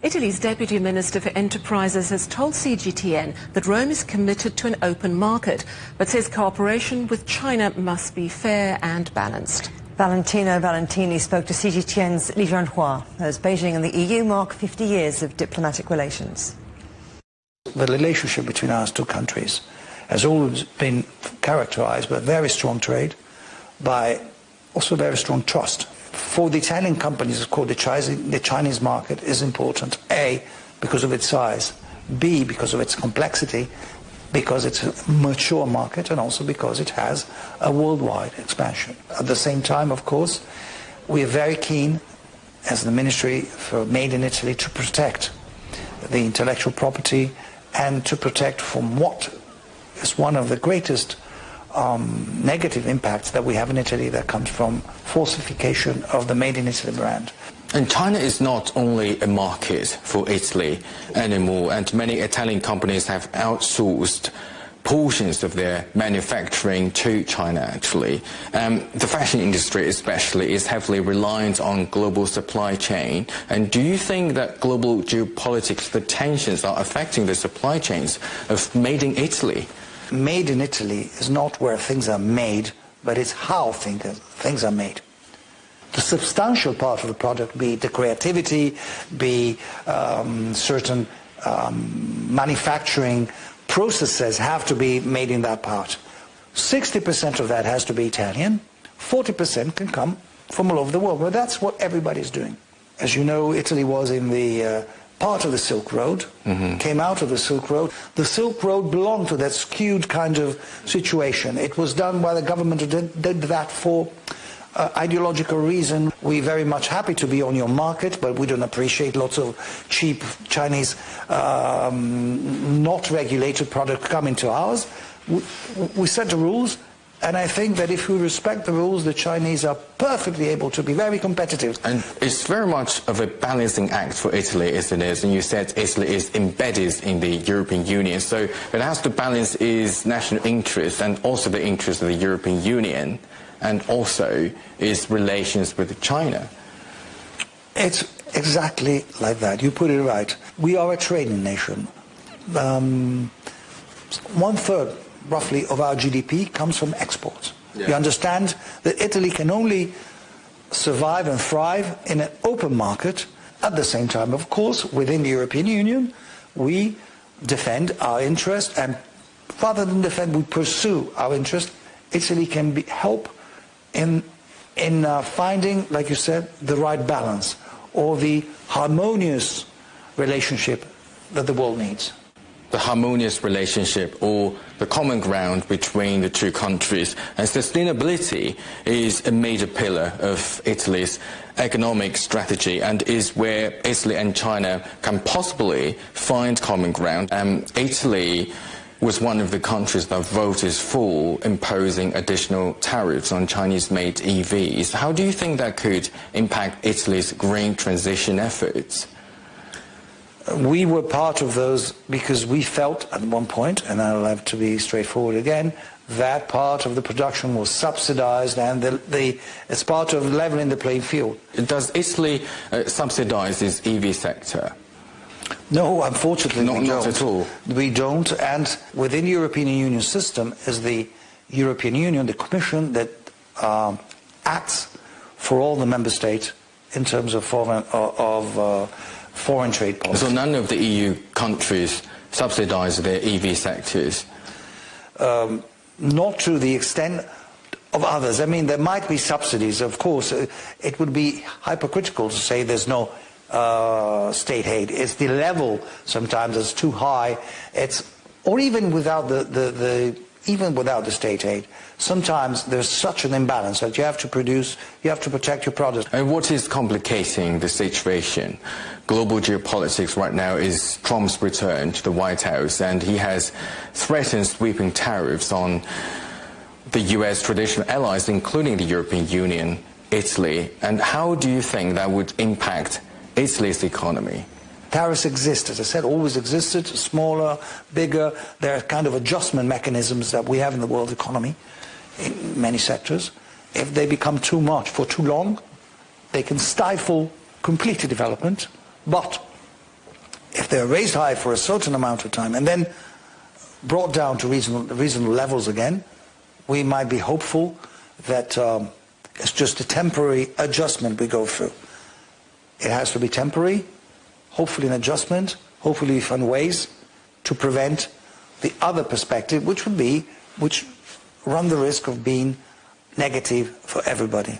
Italy's Deputy Minister for Enterprises has told CGTN that Rome is committed to an open market, but says cooperation with China must be fair and balanced. Valentino Valentini spoke to CGTN's Jianhua as Beijing and the EU mark 50 years of diplomatic relations. The relationship between our two countries has always been characterized by very strong trade, by also very strong trust. For the Italian companies, of course, the Chinese market is important, A, because of its size, B, because of its complexity, because it's a mature market, and also because it has a worldwide expansion. At the same time, of course, we are very keen, as the Ministry for Made in Italy, to protect the intellectual property and to protect from what is one of the greatest negative impacts that we have in Italy, that comes from falsification of the Made in Italy brand. And China is not only a market for Italy anymore, and many Italian companies have outsourced portions of their manufacturing to China, actually. The fashion industry especially is heavily reliant on global supply chain. And do you think that global geopolitics, the tensions, are affecting the supply chains of Made in Italy? Made in Italy is not where things are made, but it's how things are made. The substantial part of the product, be it the creativity, be certain manufacturing processes, have to be made in that part. 60% of that has to be Italian, 40% can come from all over the world. Well, that's what everybody's doing. As you know, Italy was in the part of the Silk Road, came out of the Silk Road. The Silk Road belonged to that skewed kind of situation. It was done by the government who did that for ideological reason. We're very much happy to be on your market, but we don't appreciate lots of cheap Chinese not regulated product coming to ours. We set the rules, and I think that if we respect the rules, the Chinese are perfectly able to be very competitive. And it's very much of a balancing act for Italy, isn't it? And you said Italy is embedded in the European Union, so it has to balance its national interest and also the interest of the European Union, and also its relations with China. It's exactly like that. You put it right. We are a trading nation. 1/3, roughly, of our GDP comes from exports. Yeah. You understand that Italy can only survive and thrive in an open market. At the same time, of course, within the European Union, we defend our interest, and rather than defend, we pursue our interest. Italy can help in finding, like you said, the right balance, or the harmonious relationship that the world needs. The harmonious relationship, or the common ground between the two countries. And sustainability is a major pillar of Italy's economic strategy, and is where Italy and China can possibly find common ground. Italy was one of the countries that voted for imposing additional tariffs on Chinese-made EVs. How do you think that could impact Italy's green transition efforts? We were part of those because we felt at one point, and I'll have to be straightforward again, that part of the production was subsidized, and it's part of leveling the playing field. Does Italy subsidize its EV sector? No, unfortunately we don't. Not at all. We don't, and within the European Union system is the European Union, the Commission, that acts for all the member states in terms of foreign trade policy. So none of the EU countries subsidize their EV sectors? Not to the extent of others. I mean, there might be subsidies, of course. It would be hypocritical to say there's no state aid. It's the level sometimes is too high. Or even without even without the state aid, sometimes there's such an imbalance that you have to protect your products. And what is complicating the situation? Global geopolitics right now is Trump's return to the White House, and he has threatened sweeping tariffs on the US traditional allies, including the European Union, Italy. And how do you think that would impact Italy's economy? Tariffs exist, as I said, always existed, smaller, bigger. There are kind of adjustment mechanisms that we have in the world economy in many sectors. If they become too much for too long, they can stifle complete development. But they're raised high for a certain amount of time and then brought down to reasonable levels again, we might be hopeful that it's just a temporary adjustment we go through. It has to be temporary, hopefully an adjustment, hopefully we find ways to prevent the other perspective, which run the risk of being negative for everybody.